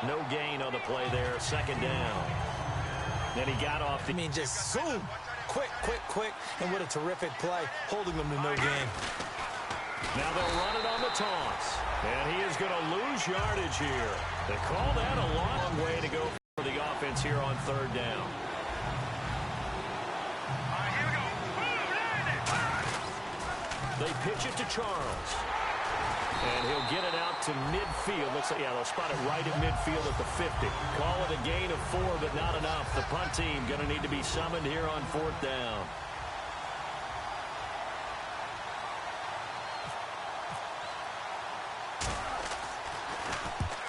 No gain on the play there. Second down. Then he got off the... just zoom. Quick. And what a terrific play, holding them to no gain. Now they'll run it on the toss. And he is going to lose yardage here. They call that a long way to go for the offense here on third down. They pitch it to Charles. And he'll get it out to midfield. Looks like, yeah, they'll spot it right at midfield at the 50. Call it a gain of 4, but not enough. The punt team going to need to be summoned here on fourth down.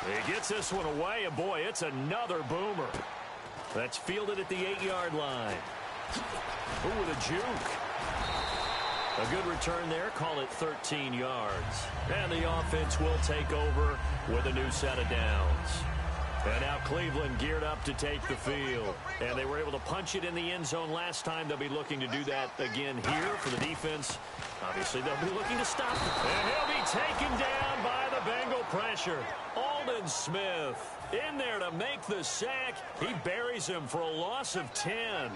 He gets this one away, and boy, it's another boomer. That's fielded at the 8-yard line. Ooh, with a juke. A good return there. Call it 13 yards. And the offense will take over with a new set of downs. And now Cleveland geared up to take the field. And they were able to punch it in the end zone last time. They'll be looking to do that again here for the defense. Obviously, they'll be looking to stop it. And he'll be taken down by the Bengal pressure. Aldon Smith in there to make the sack. He buries him for a loss of 10.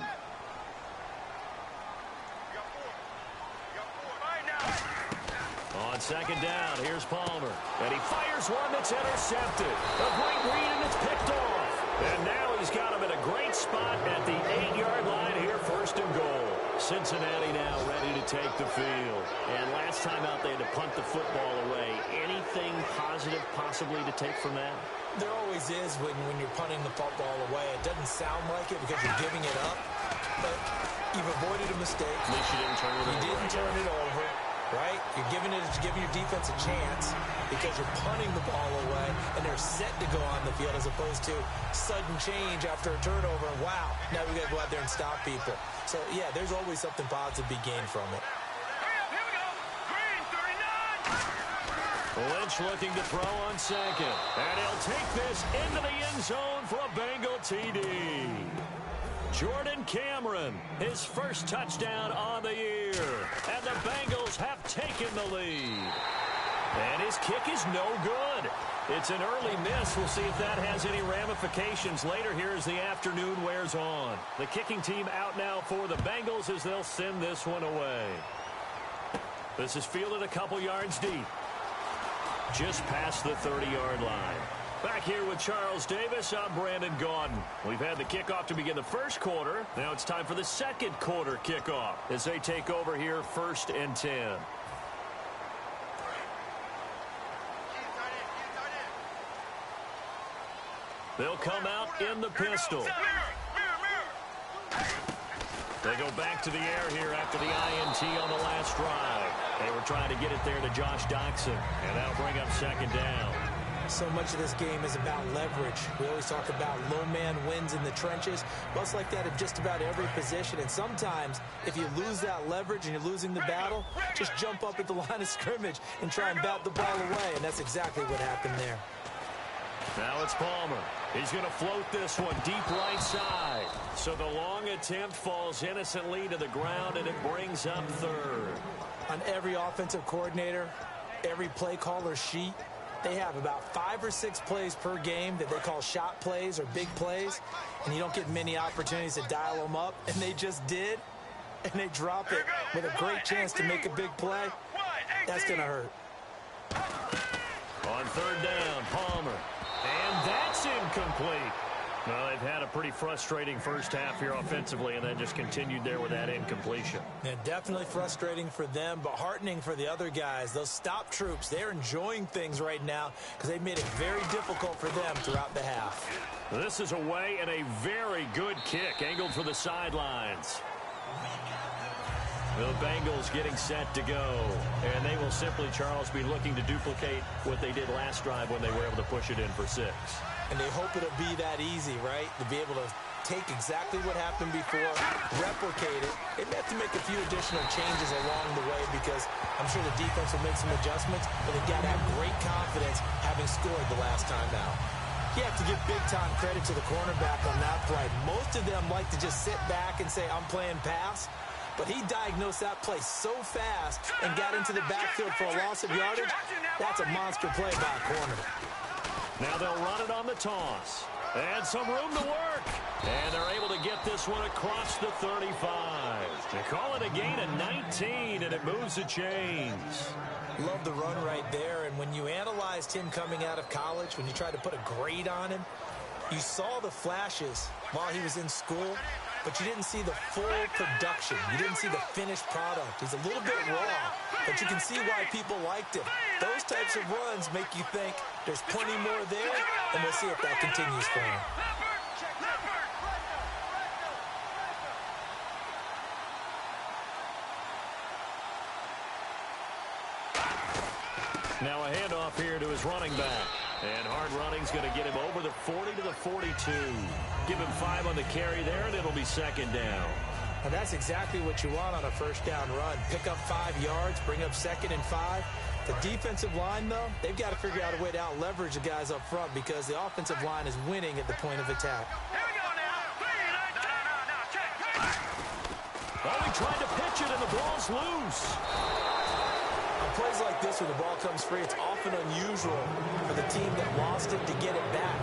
On second down, here's Palmer. And he fires one that's intercepted. A great read, and it's picked off. And now he's got him in a great spot at the 8-yard line here, first and goal. Cincinnati now ready to take the field. And last time out, they had to punt the football away. Anything positive possibly to take from that? There always is when you're punting the football away. It doesn't sound like it because you're giving it up, but you've avoided a mistake. At least you didn't turn it over. You didn't turn it over. Right? You're giving your defense a chance because you're punting the ball away and they're set to go on the field as opposed to sudden change after a turnover. Wow, now we got to go out there and stop people. So, yeah, there's always something positive to be gained from it. Lynch looking to throw on second. And he'll take this into the end zone for a Bengal TD. Jordan Cameron, his first touchdown on the year. And the Bengals have taken the lead. And his kick is no good. It's an early miss. We'll see if that has any ramifications later here as the afternoon wears on. The kicking team out now for the Bengals as they'll send this one away. This is fielded a couple yards deep. Just past the 30-yard line. Back here with Charles Davis, I'm Brandon Gaudin. We've had the kickoff to begin the first quarter. Now it's time for the second quarter kickoff as they take over here, 1st and 10. They'll come out in the pistol. They go back to the air here after the INT on the last drive. They were trying to get it there to Josh Doctson, and that'll bring up second down. So much of this game is about leverage. We always talk about low man wins in the trenches. Well, it's like that at just about every position. And sometimes, if you lose that leverage and you're losing the battle, just jump up at the line of scrimmage and try and bat the ball away. And that's exactly what happened there. Now it's Palmer. He's going to float this one deep right side. So the long attempt falls innocently to the ground, and it brings up third. On every offensive coordinator, every play caller sheet, they have about 5 or 6 plays per game that they call shot plays or big plays, and you don't get many opportunities to dial them up, and they just did, and they drop it with a great chance to make a big play. That's going to hurt. On third down, Palmer. And that's incomplete. Well, they've had a pretty frustrating first half here offensively, and then just continued there with that incompletion. Yeah, definitely frustrating for them, but heartening for the other guys. Those stop troops, they're enjoying things right now because they've made it very difficult for them throughout the half. This is away and a very good kick, angled for the sidelines. The Bengals getting set to go, and they will simply, Charles, be looking to duplicate what they did last drive when they were able to push it in for 6. And they hope it'll be that easy, right? To be able to take exactly what happened before, replicate it. They may have to make a few additional changes along the way because I'm sure the defense will make some adjustments, but they've got to have great confidence having scored the last time out. You have to give big-time credit to the cornerback on that play. Most of them like to just sit back and say, I'm playing pass. But he diagnosed that play so fast and got into the backfield for a loss of yardage. That's a monster play by a corner. Now they'll run it on the toss. And some room to work. And they're able to get this one across the 35. They call it a gain of 19, and it moves the chains. Love the run right there. And when you analyzed him coming out of college, when you tried to put a grade on him, you saw the flashes while he was in school, but you didn't see the full production. You didn't see the finished product. He's a little bit raw, but you can see why people liked him. Those types of runs make you think there's plenty more there, and we'll see if that continues for him. Now a handoff here to his running back. And hard running's going to get him over the 40 to the 42. Give him 5 on the carry there, and it'll be second down. And that's exactly what you want on a first down run. Pick up 5 yards, bring up 2nd and 5. The defensive line, though, they've got to figure out a way to out-leverage the guys up front because the offensive line is winning at the point of attack. Oh, he tried to pitch it, and the ball's loose. On plays like this, when the ball comes free, it's often unusual for the team that lost it to get it back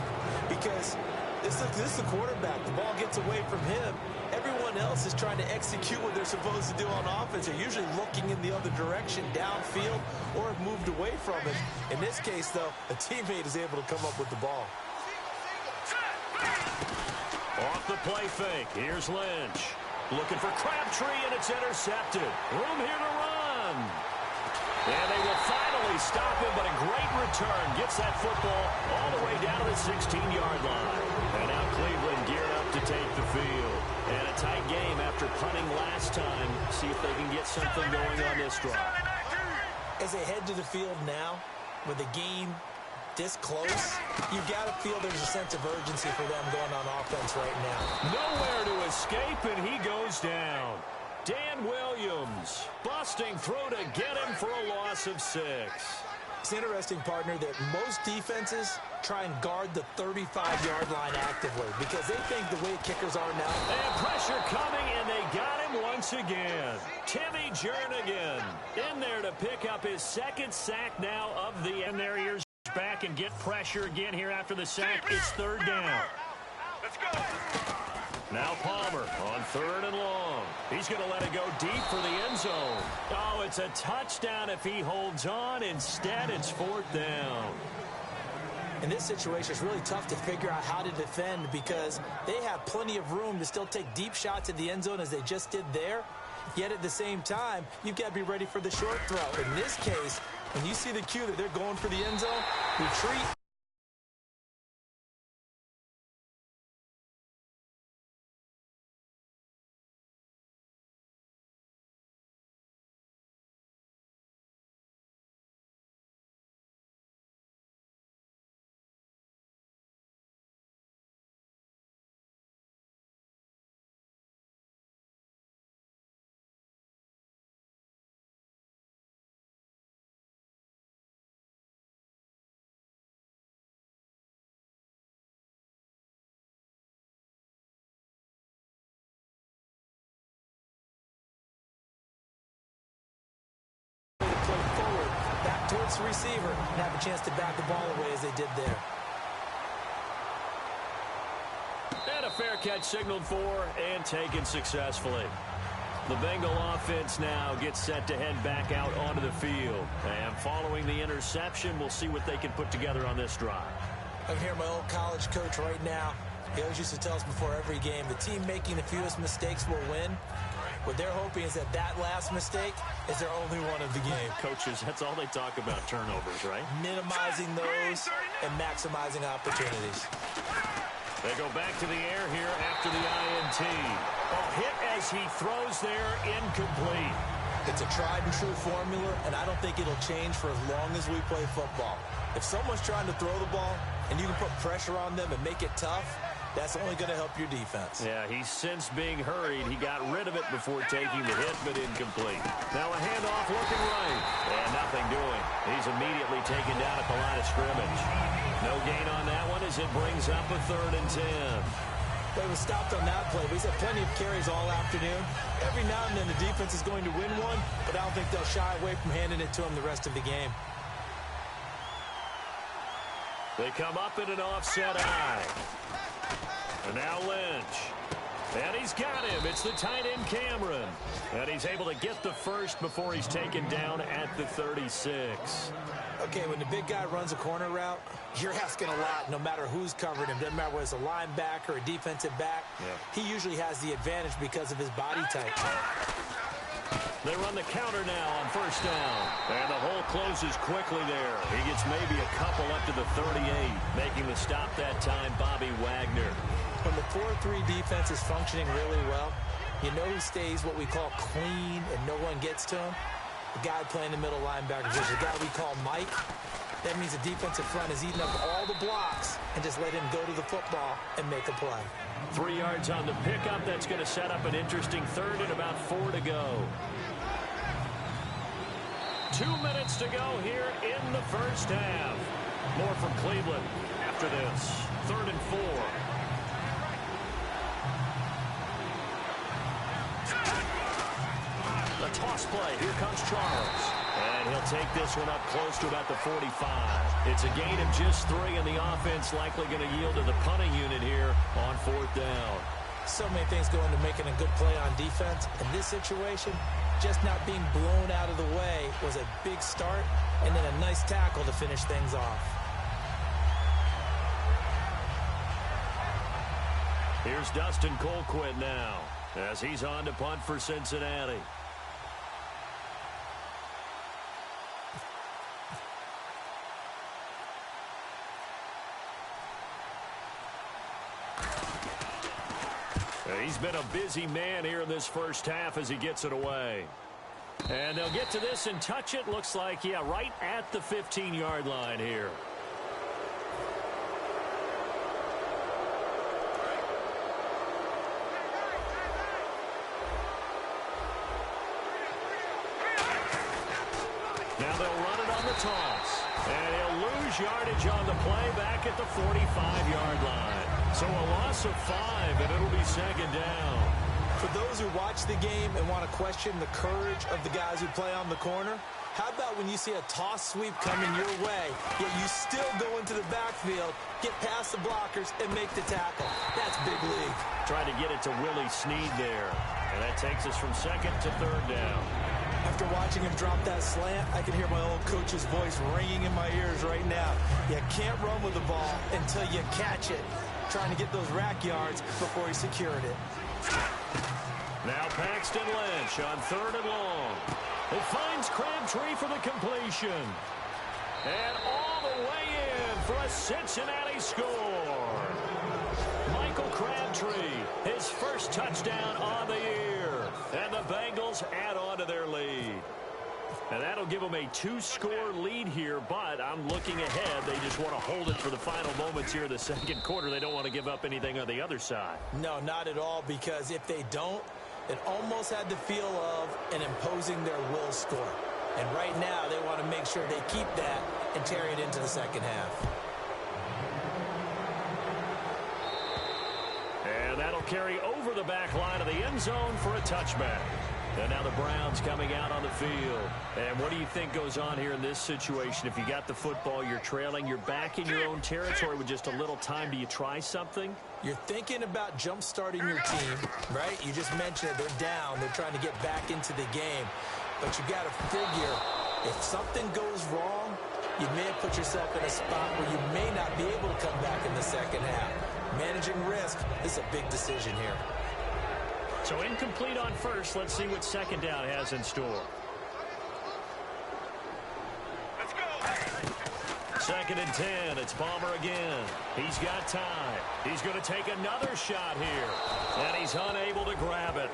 because this is the quarterback. The ball gets away from him. Everyone else is trying to execute what they're supposed to do on offense. They're usually looking in the other direction, downfield, or have moved away from it. In this case, though, a teammate is able to come up with the ball. Off the play fake. Here's Lynch. Looking for Crabtree, and it's intercepted. Room here to run. And they will finally stop him, but a great return gets that football all the way down to the 16-yard line. And now Cleveland geared up to take the field. And a tight game after punting last time. See if they can get something going on this drive. As they head to the field now, with the game this close, you've got to feel there's a sense of urgency for them going on offense right now. Nowhere to escape, and he goes down. Dan Williams busting through to get him for a loss of 6. It's interesting, partner, that most defenses try and guard the 35-yard line actively because they think the way kickers are now. And pressure coming, and they got him once again. Timmy Jernigan in there to pick up his 2nd sack now of the end. There he is back and get pressure again here after the sack. It's 3rd down. Let's go. Now Palmer on 3rd and long. He's going to let it go deep for the end zone. Oh, it's a touchdown if he holds on. Instead, it's 4th down. In this situation, it's really tough to figure out how to defend because they have plenty of room to still take deep shots at the end zone as they just did there. Yet at the same time, you've got to be ready for the short throw. In this case, when you see the cue that they're going for the end zone, retreat. Towards the receiver and have a chance to back the ball away as they did there. And a fair catch signaled for and taken successfully. The Bengal offense now gets set to head back out onto the field. And following the interception, we'll see what they can put together on this drive. I'm here, my old college coach right now. He always used to tell us before every game, the team making the fewest mistakes will win. What they're hoping is that last mistake is their only one of the game. Coaches, that's all they talk about, turnovers, right? Minimizing those and maximizing opportunities. They go back to the air here after the INT. Oh, hit as he throws there, incomplete. It's a tried and true formula, and I don't think it'll change for as long as we play football. If someone's trying to throw the ball and you can put pressure on them and make it tough, that's only going to help your defense. Yeah, he's since being hurried. He got rid of it before taking the hit, but incomplete. Now a handoff looking right. And nothing doing. He's immediately taken down at the line of scrimmage. No gain on that one as it brings up a 3rd and 10. They was stopped on that play. He's had plenty of carries all afternoon. Every now and then the defense is going to win one, but I don't think they'll shy away from handing it to him the rest of the game. They come up in an offset eye. And now Lynch. And he's got him. It's the tight end, Cameron. And he's able to get the first before he's taken down at the 36. Okay, when the big guy runs a corner route, you're asking a lot no matter who's covering him. Doesn't matter whether it's a linebacker or a defensive back. Yeah. He usually has the advantage because of his body type. They run the counter now on first down. And the hole closes quickly there. He gets maybe a couple up to the 38. Making the stop that time, Bobby Wagner. When the 4-3 defense is functioning really well, you know who stays what we call clean and no one gets to him? The guy playing the middle linebacker, which is the guy we call Mike. That means the defensive front is eating up all the blocks and just let him go to the football and make a play. 3 yards on the pickup. That's going to set up an interesting third and about 4 to go. 2 minutes to go here in the first half. More from Cleveland after this. 3rd and 4. The toss play. Here comes Charles. And he'll take this one up close to about the 45. It's a gain of just 3, and the offense likely going to yield to the punting unit here on 4th down. So many things go into making a good play on defense. In this situation, just not being blown out of the way was a big start, and then a nice tackle to finish things off. Here's Dustin Colquitt now as he's on to punt for Cincinnati. He's been a busy man here in this first half as he gets it away. And they'll get to this and touch it. Looks like, yeah, right at the 15-yard line here. Now they'll run it on the toss. And he'll lose yardage on the play back at the 45-yard line. So a loss of 5, and it'll be 2nd down. For those who watch the game and want to question the courage of the guys who play on the corner, how about when you see a toss sweep coming your way, yet you still go into the backfield, get past the blockers, and make the tackle? That's big league. Trying to get it to Willie Snead there. And that takes us from 2nd to 3rd down. After watching him drop that slant, I can hear my old coach's voice ringing in my ears right now. You can't run with the ball until you catch it. Trying to get those rack yards before he secured it. Now Paxton Lynch on 3rd and long. It finds Crabtree for the completion. And all the way in for a Cincinnati score. Michael Crabtree, his first touchdown on the year. And the Bengals add on to their lead. And that'll give them a 2-score lead here, but I'm looking ahead. They just want to hold it for the final moments here in the 2nd quarter. They don't want to give up anything on the other side. No, not at all, because if they don't, it almost had the feel of an imposing their will score. And right now, they want to make sure they keep that and carry it into the 2nd half. And that'll carry over the back line of the end zone for a touchback. And now the Browns coming out on the field. And what do you think goes on here in this situation? If you got the football, you're trailing, you're back in your own territory with just a little time. Do you try something? You're thinking about jump-starting your team, right? You just mentioned it. They're down. They're trying to get back into the game. But you got to figure, if something goes wrong, you may have put yourself in a spot where you may not be able to come back in the 2nd half. Managing risk is a big decision here. So incomplete on first. Let's see what 2nd down has in store. Let's go. 2nd and 10. It's Palmer again. He's got time. He's going to take another shot here. And he's unable to grab it.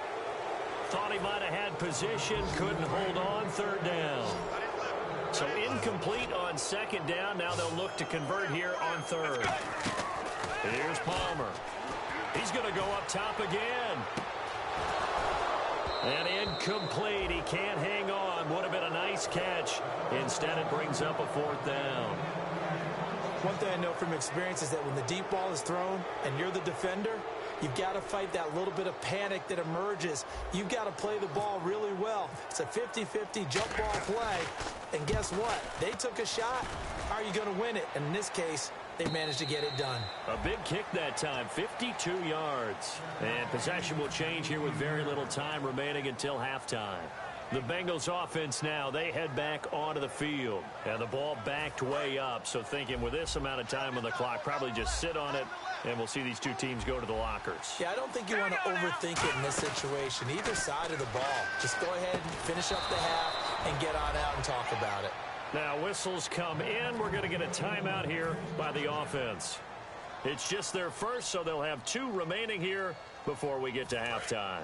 Thought he might have had position. Couldn't hold on. 3rd down. So incomplete on 2nd down. Now they'll look to convert here on 3rd. Here's Palmer. He's going to go up top again. And incomplete. He can't hang on. Would have been a nice catch. Instead, it brings up a 4th down. One thing I know from experience is that when the deep ball is thrown and you're the defender, you've got to fight that little bit of panic that emerges. You've got to play the ball really well. It's a 50-50 jump ball play. And guess what? They took a shot. How are you going to win it? And in this case, they managed to get it done. A big kick that time, 52 yards. And possession will change here with very little time remaining until halftime. The Bengals offense now, they head back onto the field. And the ball backed way up, so thinking with this amount of time on the clock, probably just sit on it, and we'll see these two teams go to the lockers. Yeah, I don't think you want to overthink it in this situation. Either side of the ball. Just go ahead and finish up the half and get on out and talk about it. Now whistles come in. We're going to get a timeout here by the offense. It's just their first, so they'll have 2 remaining here before we get to halftime.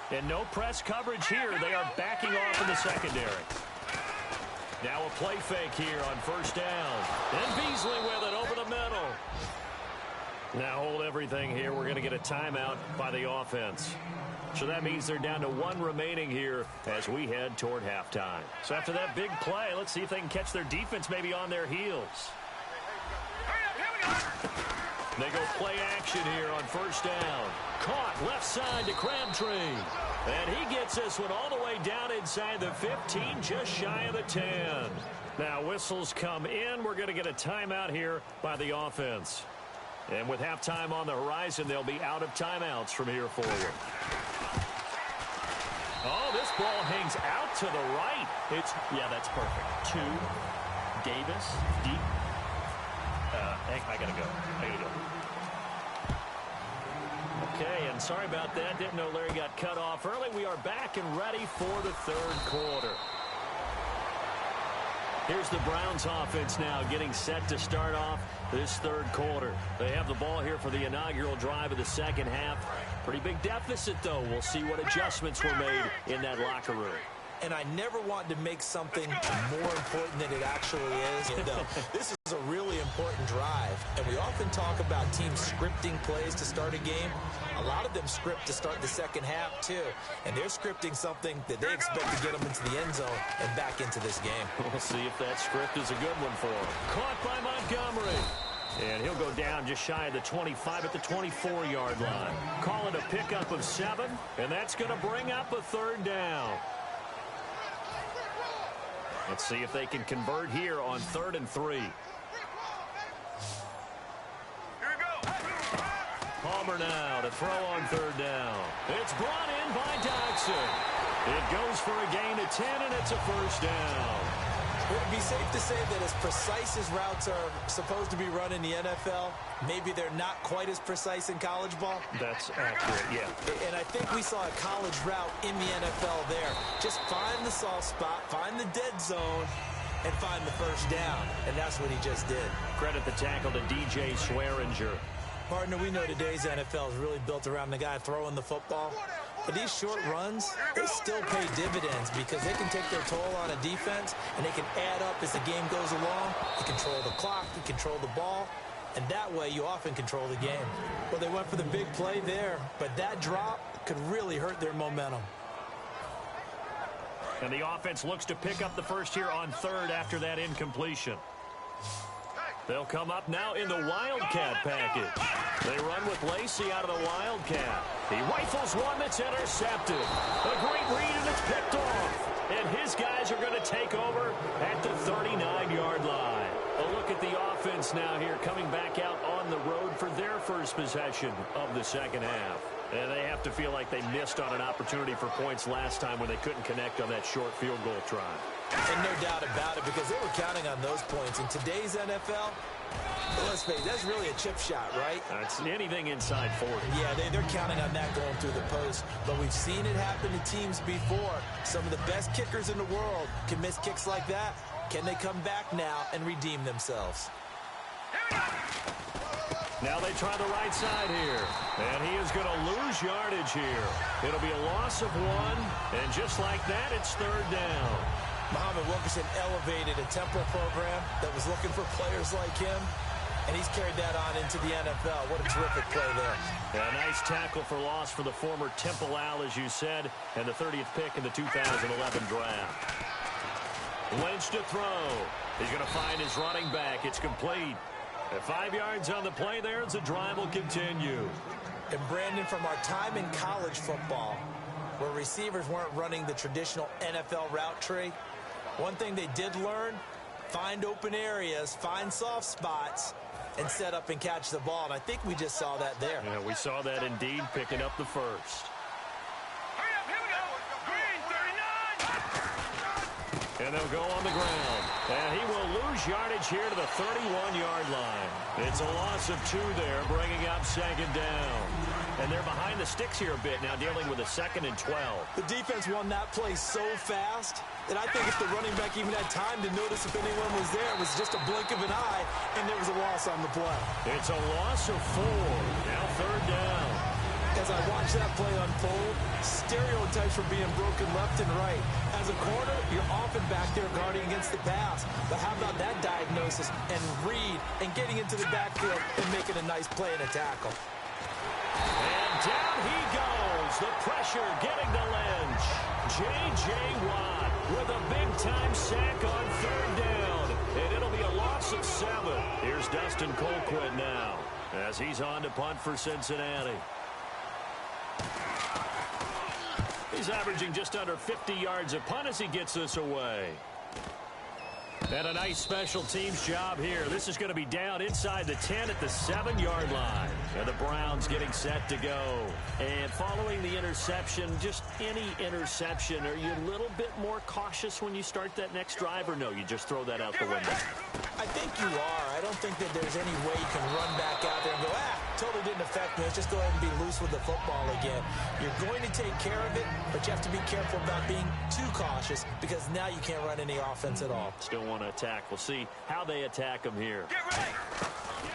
And no press coverage here. They are backing off in the secondary. Now a play fake here on first down. And Beasley with it over the middle. Now hold everything here. We're going to get a timeout by the offense. So that means they're down to 1 remaining here as we head toward halftime. So after that big play, let's see if they can catch their defense maybe on their heels. They go play action here on first down. Caught left side to Crabtree. And he gets this one all the way down inside the 15, just shy of the 10. Now whistles come in. We're going to get a timeout here by the offense. And with halftime on the horizon, they'll be out of timeouts from here forward. Oh, this ball hangs out to the right. Yeah, that's perfect. 2, Davis, deep. I gotta go. Okay, and sorry about that. Didn't know Larry got cut off early. We are back and ready for the third quarter. Here's the Browns offense now getting set to start off this third quarter. They have the ball here for the inaugural drive of the second half. Pretty big deficit, though. We'll see what adjustments were made in that locker room. And I never want to make something more important than it actually is. This is a really important drive. And we often talk about teams scripting plays to start a game. A lot of them script to start the second half, too. And they're scripting something that they expect to get them into the end zone and back into this game. We'll see if that script is a good one for them. Caught by Montgomery. And he'll go down just shy of the 25 at the 24-yard line. Call it a pickup of 7, and that's going to bring up a third down. Let's see if they can convert here on 3rd and 3. Palmer now to throw on 3rd down. It's brought in by Dodson. It goes for a gain of 10, and it's a first down. Would it be safe to say that as precise as routes are supposed to be run in the NFL, maybe they're not quite as precise in college ball? That's accurate, yeah. And I think we saw a college route in the NFL there. Just find the soft spot, find the dead zone, and find the first down. And that's what he just did. Credit the tackle to DJ Swearinger. Partner, we know today's NFL is really built around the guy throwing the football. But these short runs, they still pay dividends because they can take their toll on a defense, and they can add up as the game goes along. You control the clock, you control the ball, and that way you often control the game. Well, they went for the big play there, but that drop could really hurt their momentum. And the offense looks to pick up the first here on 3rd after that incompletion. They'll come up now in the Wildcat package. They run with Lacey out of the Wildcat. He rifles one that's intercepted. A great read, and it's picked off. And his guys are going to take over at the 39-yard line. A look at the offense now here, coming back out on the road for their first possession of the second half. And they have to feel like they missed on an opportunity for points last time when they couldn't connect on that short field goal try. And no doubt about it, because they were counting on those points. In today's NFL, let's face it, that's really a chip shot, right? It's anything inside 40. Yeah, they're counting on that going through the post. But we've seen it happen to teams before. Some of the best kickers in the world can miss kicks like that. Can they come back now and redeem themselves? Now they try the right side here. And he is going to lose yardage here. It'll be a loss of 1. And just like that, it's 3rd down. Muhammad Wilkerson elevated a Temple program that was looking for players like him, and he's carried that on into the NFL. What a terrific play there. Yeah, a nice tackle for loss for the former Temple Owl, as you said, and the 30th pick in the 2011 draft. Lynch to throw. He's going to find his running back. It's complete. At 5 yards on the play there, as the drive will continue. And Brandon, from our time in college football, where receivers weren't running the traditional NFL route tree, One thing they did learn, find open areas, find soft spots, and set up and catch the ball. And I think we just saw that there. Yeah, we saw that indeed, picking up the first. Hurry up, here we go. Green, 39. And they'll go on the ground. And he will lose yardage here to the 31-yard line. It's a loss of 2 there, bringing up second down. And they're behind the sticks here a bit now, dealing with a 2nd and 12. The defense won that play so fast that I think if the running back even had time to notice if anyone was there, it was just a blink of an eye, and there was a loss on the play. It's a loss of 4. Now 3rd down. As I watch that play unfold, stereotypes were being broken left and right. As a corner, you're often back there guarding against the pass. But how about that diagnosis and read and getting into the backfield and making a nice play and a tackle? And down he goes. The pressure getting to Lynch. J.J. Watt with a big-time sack on 3rd down. And it'll be a loss of 7. Here's Dustin Colquitt now as he's on to punt for Cincinnati. He's averaging just under 50 yards a punt as he gets this away. And a nice special teams job here. This is going to be down inside the 10 at the 7-yard line. And the Browns getting set to go. And following the interception, just any interception, are you a little bit more cautious when you start that next drive, or no, you just throw that out the window? I think you are. I don't think that there's any way you can run back out there and go, totally didn't affect me. Let's just go ahead and be loose with the football again. You're going to take care of it, but you have to be careful about being too cautious because now you can't run any offense at all. Still want to attack. We'll see how they attack him here. Get ready.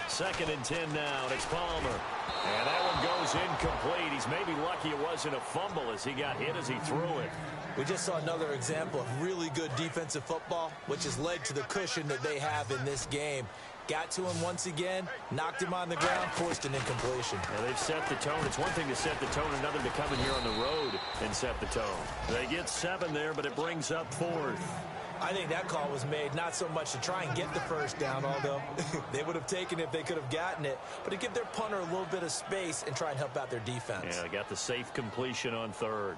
2nd and 10 now. And it's Palmer. And that one goes incomplete. He's maybe lucky it wasn't a fumble as he got hit as he threw it. We just saw another example of really good defensive football, which has led to the cushion that they have in this game. Got to him once again, knocked him on the ground, forced an incompletion. Now they've set the tone. It's one thing to set the tone, another to come in here on the road and set the tone. They get 7 there, but it brings up 4th. I think that call was made not so much to try and get the first down, although they would have taken it if they could have gotten it, but to give their punter a little bit of space and try and help out their defense. Yeah, they got the safe completion on 3rd.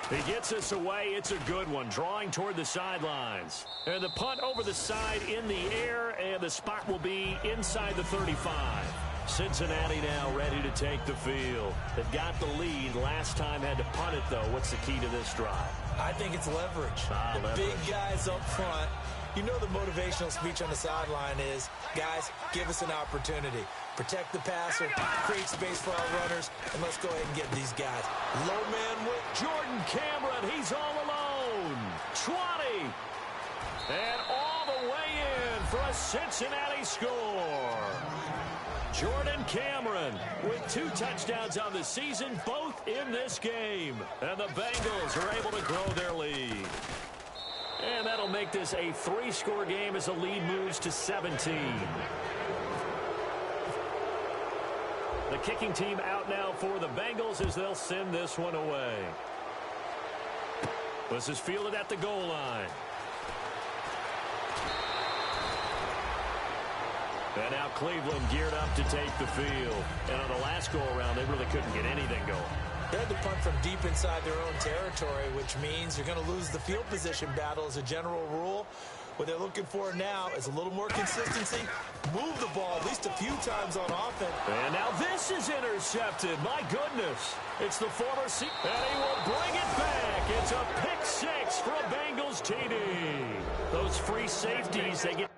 He gets us away. It's a good one. Drawing toward the sidelines. And the punt over the side in the air, and the spot will be inside the 35. Cincinnati now ready to take the field. They've got the lead. Last time had to punt it, though. What's the key to this drive? I think it's leverage. Leverage. Big guys up front. You know the motivational speech on the sideline is, guys, give us an opportunity. Protect the passer, create space for our runners, and let's go ahead and get these guys. Low man with Jordan Cameron. He's all alone. 20. And all the way in for a Cincinnati score. Jordan Cameron with 2 touchdowns on the season, both in this game. And the Bengals are able to grow their lead. And that'll make this a 3-score game as the lead moves to 17. The kicking team out now for the Bengals as they'll send this one away. This is fielded at the goal line. And now Cleveland geared up to take the field. And on the last go-around, they really couldn't get anything going. They had to punt from deep inside their own territory, which means you're going to lose the field position battle as a general rule. What they're looking for now is a little more consistency. Move the ball at least a few times on offense. And now this is intercepted. My goodness. It's the former and he will bring it back. It's a pick 6 for a Bengals TD. Those free safeties, they get